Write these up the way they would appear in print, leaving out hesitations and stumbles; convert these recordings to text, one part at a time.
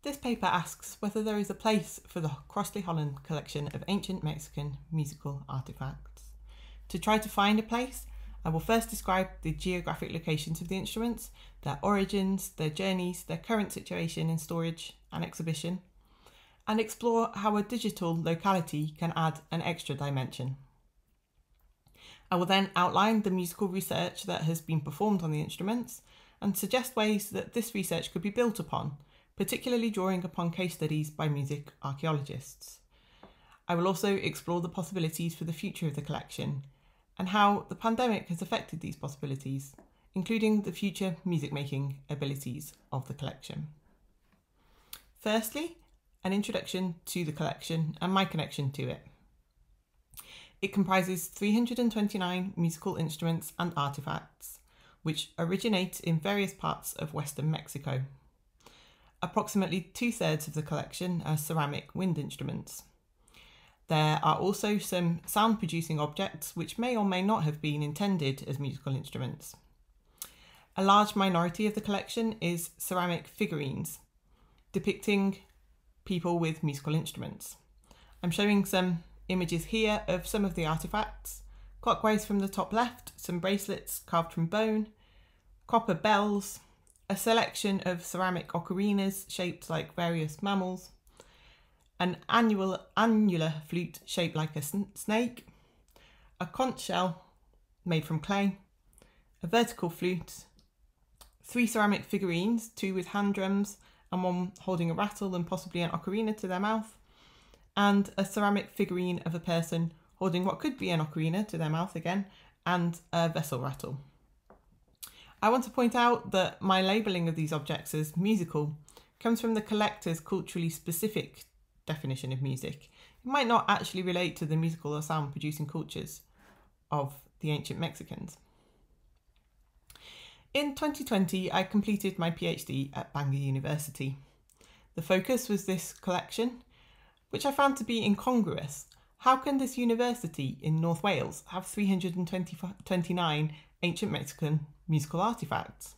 This paper asks whether there is a place for the Crossley-Holland collection of ancient Mexican musical artefacts. To try to find a place, I will first describe the geographic locations of the instruments, their origins, their journeys, their current situation in storage and exhibition, and explore how a digital locality can add an extra dimension. I will then outline the musical research that has been performed on the instruments and suggest ways that this research could be built upon, particularly drawing upon case studies by music archaeologists. I will also explore the possibilities for the future of the collection and how the pandemic has affected these possibilities, including the future music-making abilities of the collection. Firstly, an introduction to the collection and my connection to it. It comprises 329 musical instruments and artefacts, which originate in various parts of Western Mexico. Approximately 2/3 of the collection are ceramic wind instruments. There are also some sound-producing objects which may or may not have been intended as musical instruments. A large minority of the collection is ceramic figurines, depicting people with musical instruments. I'm showing some images here of some of the artefacts. Clockwise from the top left, some bracelets carved from bone, copper bells, a selection of ceramic ocarinas shaped like various mammals, an annular flute shaped like a snake, a conch shell made from clay, a vertical flute, 3 ceramic figurines, 2 with hand drums and 1 holding a rattle and possibly an ocarina to their mouth, and a ceramic figurine of a person holding what could be an ocarina to their mouth again, and a vessel rattle. I want to point out that my labelling of these objects as musical comes from the collector's culturally specific definition of music. It might not actually relate to the musical or sound producing cultures of the ancient Mexicans. In 2020, I completed my PhD at Bangor University. The focus was this collection, which I found to be incongruous. How can this university in North Wales have 329 ancient Mexican musical artefacts?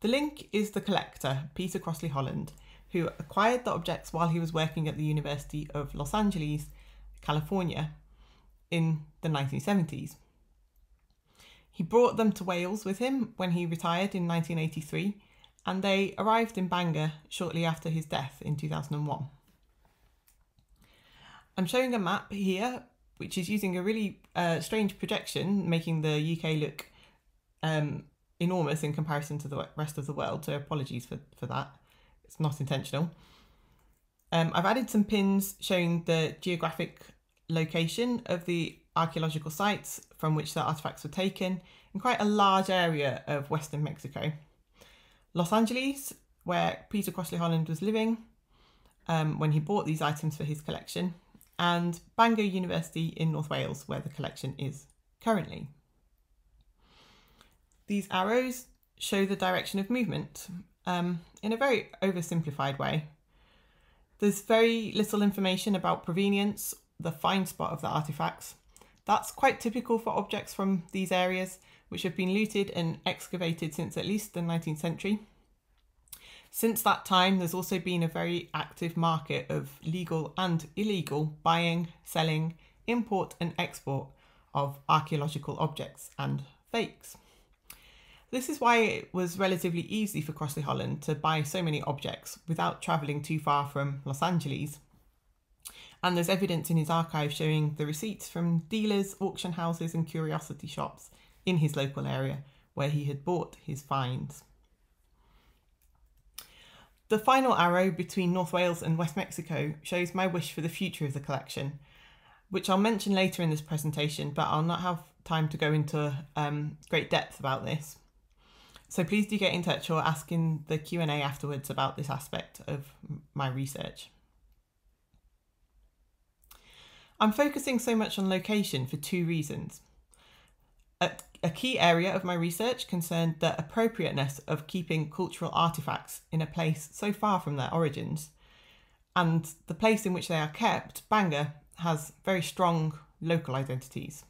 The link is the collector, Peter Crossley-Holland, who acquired the objects while he was working at the University of Los Angeles, California, in the 1970s. He brought them to Wales with him when he retired in 1983, and they arrived in Bangor shortly after his death in 2001. I'm showing a map here, which is using a really strange projection, making the UK look enormous in comparison to the rest of the world, so apologies for that. It's not intentional. I've added some pins showing the geographic location of the archaeological sites from which the artefacts were taken in quite a large area of Western Mexico. Los Angeles, where Peter Crossley-Holland was living when he bought these items for his collection, and Bangor University in North Wales, where the collection is currently. These arrows show the direction of movement in a very oversimplified way. There's very little information about provenience, the find spot of the artefacts. That's quite typical for objects from these areas, which have been looted and excavated since at least the 19th century. Since that time, there's also been a very active market of legal and illegal buying, selling, import and export of archaeological objects and fakes. This is why it was relatively easy for Crossley-Holland to buy so many objects without travelling too far from Los Angeles. And there's evidence in his archive showing the receipts from dealers, auction houses and curiosity shops in his local area where he had bought his finds. The final arrow between North Wales and West Mexico shows my wish for the future of the collection, which I'll mention later in this presentation, but I'll not have time to go into great depth about this. So please do get in touch or ask in the Q&A afterwards about this aspect of my research. I'm focusing so much on location for 2 reasons. A key area of my research concerned the appropriateness of keeping cultural artefacts in a place so far from their origins, and the place in which they are kept, Bangor, has very strong local identities.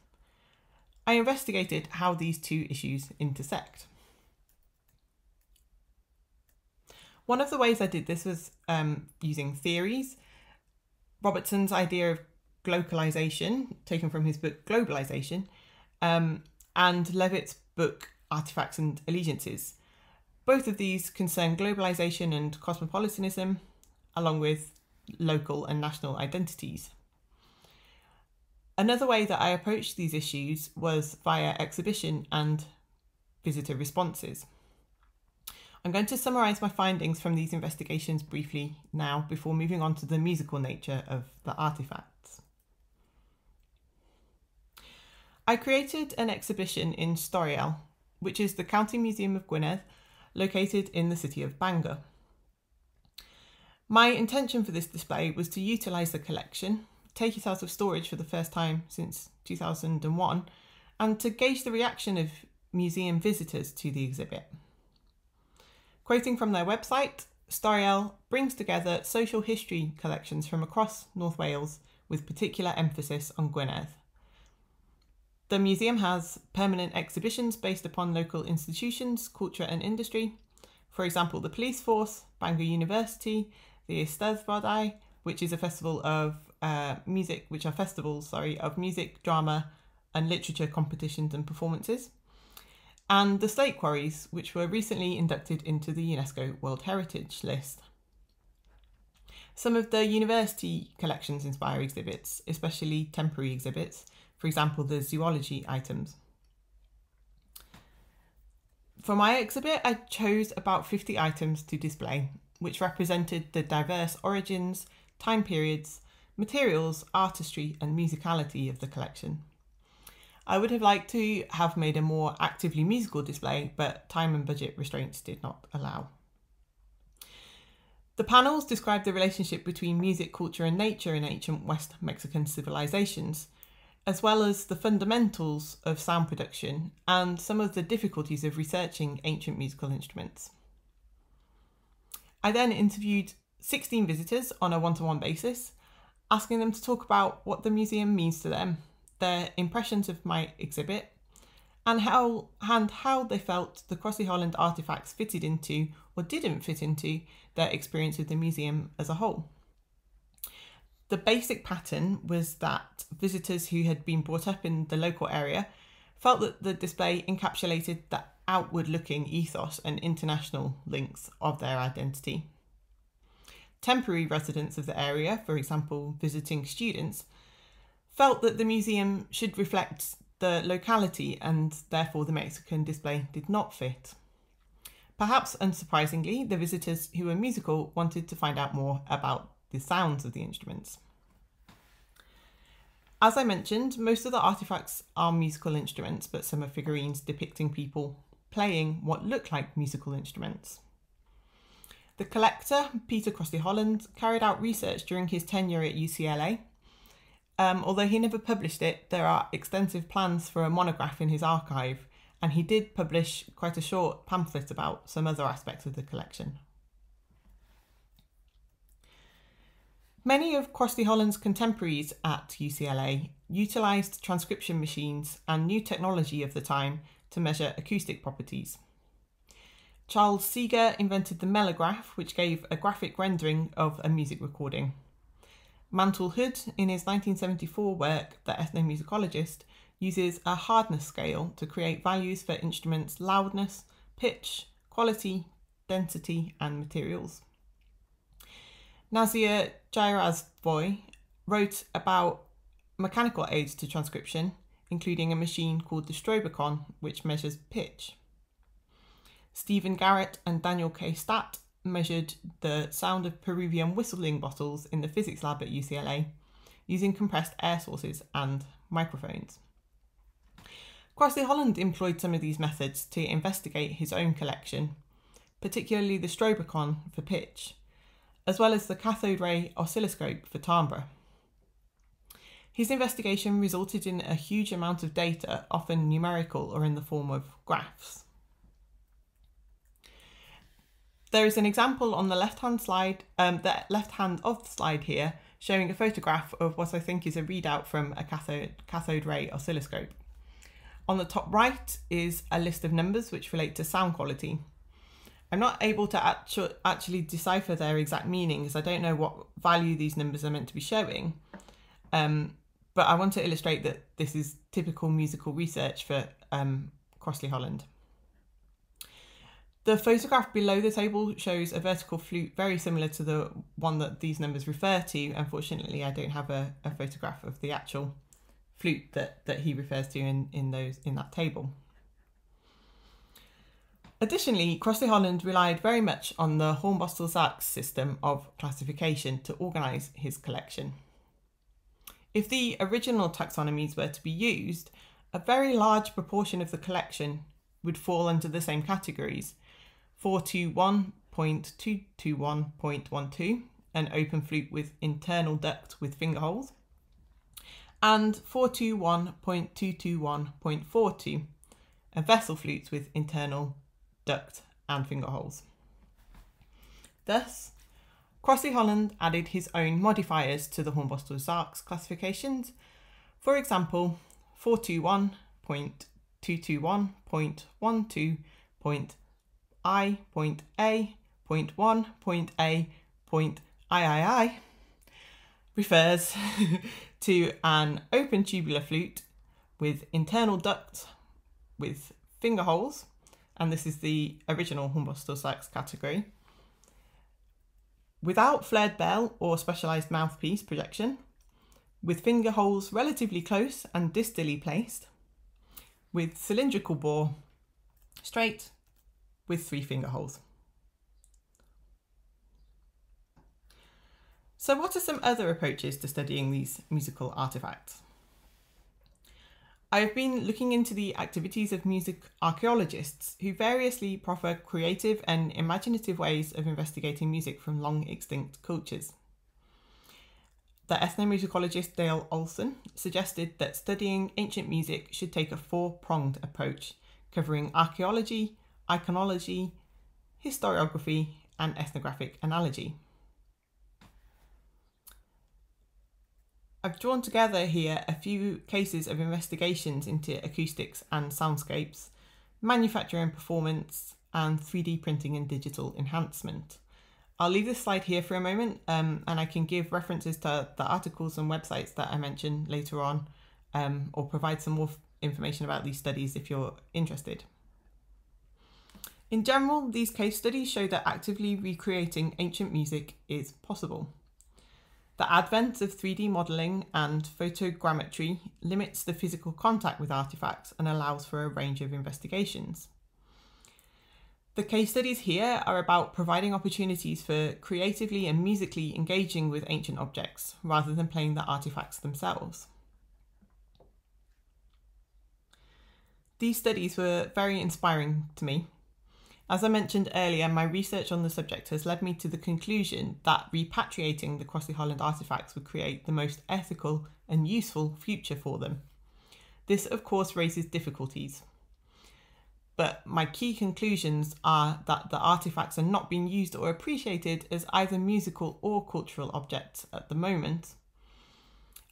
I investigated how these 2 issues intersect. One of the ways I did this was using theories. Robertson's idea of localization, taken from his book Globalization, and Levitt's book Artefacts and Allegiances. Both of these concern globalization and cosmopolitanism, along with local and national identities. Another way that I approached these issues was via exhibition and visitor responses. I'm going to summarise my findings from these investigations briefly now before moving on to the musical nature of the artefacts. I created an exhibition in Storiel, which is the County Museum of Gwynedd, located in the city of Bangor. My intention for this display was to utilise the collection, take it out of storage for the first time since 2001, and to gauge the reaction of museum visitors to the exhibit. Quoting from their website, Storiel brings together social history collections from across North Wales with particular emphasis on Gwynedd. The museum has permanent exhibitions based upon local institutions, culture and industry. For example, the police force, Bangor University, the Eisteddfodau, which is a festival of music, of music, drama and literature competitions and performances, and the slate quarries, which were recently inducted into the UNESCO World Heritage List. Some of the university collections inspire exhibits, especially temporary exhibits, for example, the zoology items. For my exhibit, I chose about 50 items to display, which represented the diverse origins, time periods, materials, artistry and musicality of the collection. I would have liked to have made a more actively musical display, but time and budget restraints did not allow. The panels describe the relationship between music, culture and nature in ancient West Mexican civilizations, as well as the fundamentals of sound production and some of the difficulties of researching ancient musical instruments. I then interviewed 16 visitors on a one-to-one basis, asking them to talk about what the museum means to them, their impressions of my exhibit, and how they felt the Crossley-Holland artefacts fitted into or didn't fit into their experience of the museum as a whole. The basic pattern was that visitors who had been brought up in the local area felt that the display encapsulated the outward-looking ethos and international links of their identity. Temporary residents of the area, for example, visiting students, felt that the museum should reflect the locality and therefore the Mexican display did not fit. Perhaps unsurprisingly, the visitors who were musical wanted to find out more about the sounds of the instruments. As I mentioned, most of the artefacts are musical instruments, but some are figurines depicting people playing what look like musical instruments. The collector, Peter Crossley-Holland, carried out research during his tenure at UCLA. Although he never published it, there are extensive plans for a monograph in his archive, and he did publish quite a short pamphlet about some other aspects of the collection. Many of Crossley-Holland's contemporaries at UCLA utilised transcription machines and new technology of the time to measure acoustic properties. Charles Seeger invented the melograph, which gave a graphic rendering of a music recording. Mantle Hood, in his 1974 work, The Ethnomusicologist, uses a hardness scale to create values for instruments' loudness, pitch, quality, density and materials. Nazir Jairazboy wrote about mechanical aids to transcription, including a machine called the Strobicon, which measures pitch. Stephen Garrett and Daniel K. Statt measured the sound of Peruvian whistling bottles in the physics lab at UCLA using compressed air sources and microphones. Crossley-Holland employed some of these methods to investigate his own collection, particularly the Strobicon for pitch, as well as the cathode ray oscilloscope for timbre. His investigation resulted in a huge amount of data, often numerical or in the form of graphs. There is an example on the left-hand slide, the left hand of the slide here, showing a photograph of what I think is a readout from a cathode ray oscilloscope. On the top right is a list of numbers which relate to sound quality. I'm not able to actually decipher their exact meanings. I don't know what value these numbers are meant to be showing. But I want to illustrate that this is typical musical research for Crossley-Holland. The photograph below the table shows a vertical flute very similar to the one that these numbers refer to. Unfortunately, I don't have a photograph of the actual flute that he refers to in that table. Additionally, Crossley-Holland relied very much on the Hornbostel-Sachs system of classification to organise his collection. If the original taxonomies were to be used, a very large proportion of the collection would fall under the same categories: 421.221.12, an open flute with internal duct with finger holes, and 421.221.42, a vessel flute with internal duct and finger holes. Thus, Crossley-Holland added his own modifiers to the Hornbostel-Sachs classifications. For example, 421.221.1.A.1.A.III refers to an open tubular flute with internal duct with finger holes, and this is the original Hornbostel-Sachs category, without flared bell or specialised mouthpiece projection, with finger holes relatively close and distally placed, with cylindrical bore, straight, with 3 finger holes. So what are some other approaches to studying these musical artefacts? I have been looking into the activities of music archaeologists who variously proffer creative and imaginative ways of investigating music from long extinct cultures. The ethnomusicologist Dale Olson suggested that studying ancient music should take a 4-pronged approach, covering archaeology, iconology, historiography, and ethnographic analogy. I've drawn together here a few cases of investigations into acoustics and soundscapes, manufacture and performance, and 3D printing and digital enhancement. I'll leave this slide here for a moment, and I can give references to the articles and websites that I mentioned later on, or provide some more information about these studies if you're interested. In general, these case studies show that actively recreating ancient music is possible. The advent of 3D modelling and photogrammetry limits the physical contact with artefacts and allows for a range of investigations. The case studies here are about providing opportunities for creatively and musically engaging with ancient objects rather than playing the artefacts themselves. These studies were very inspiring to me. As I mentioned earlier, my research on the subject has led me to the conclusion that repatriating the Crossley-Holland artefacts would create the most ethical and useful future for them. This, of course, raises difficulties. But my key conclusions are that the artefacts are not being used or appreciated as either musical or cultural objects at the moment,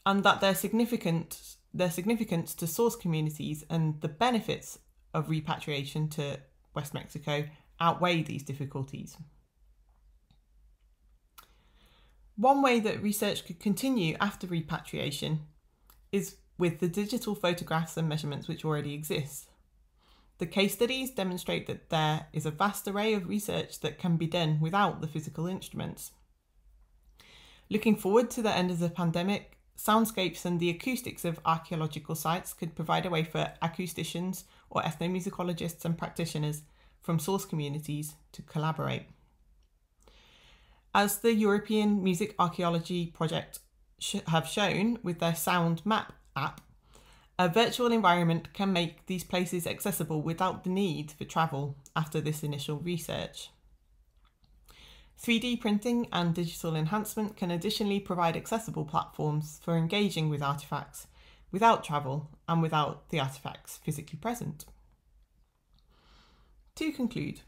and that their significance to source communities and the benefits of repatriation to West Mexico outweigh these difficulties. One way that research could continue after repatriation is with the digital photographs and measurements which already exist. The case studies demonstrate that there is a vast array of research that can be done without the physical instruments. Looking forward to the end of the pandemic, soundscapes and the acoustics of archaeological sites could provide a way for acousticians or ethnomusicologists and practitioners from source communities to collaborate. As the European Music Archaeology Project have shown with their Sound Map app, a virtual environment can make these places accessible without the need for travel after this initial research. 3D printing and digital enhancement can additionally provide accessible platforms for engaging with artefacts without travel and without the artefacts physically present. To conclude,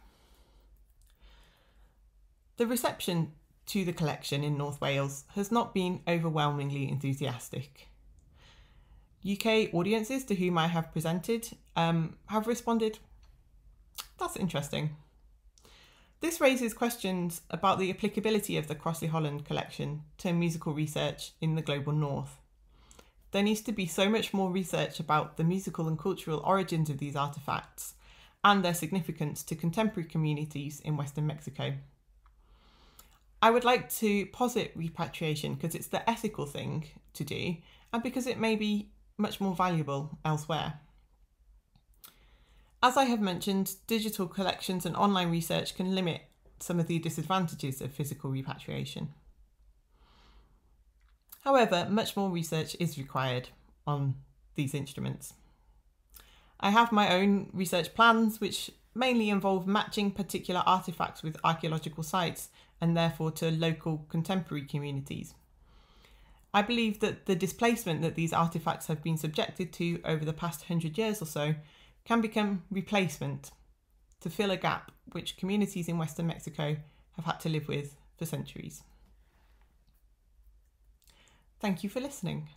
the reception to the collection in North Wales has not been overwhelmingly enthusiastic. UK audiences to whom I have presented have responded, "That's interesting." This raises questions about the applicability of the Crossley-Holland collection to musical research in the global north. There needs to be so much more research about the musical and cultural origins of these artefacts and their significance to contemporary communities in Western Mexico. I would like to posit repatriation because it's the ethical thing to do and because it may be much more valuable elsewhere. As I have mentioned, digital collections and online research can limit some of the disadvantages of physical repatriation. However, much more research is required on these instruments. I have my own research plans, which mainly involve matching particular artefacts with archaeological sites and therefore to local contemporary communities. I believe that the displacement that these artefacts have been subjected to over the past 100 years or so can become replacement to fill a gap which communities in Western Mexico have had to live with for centuries. Thank you for listening.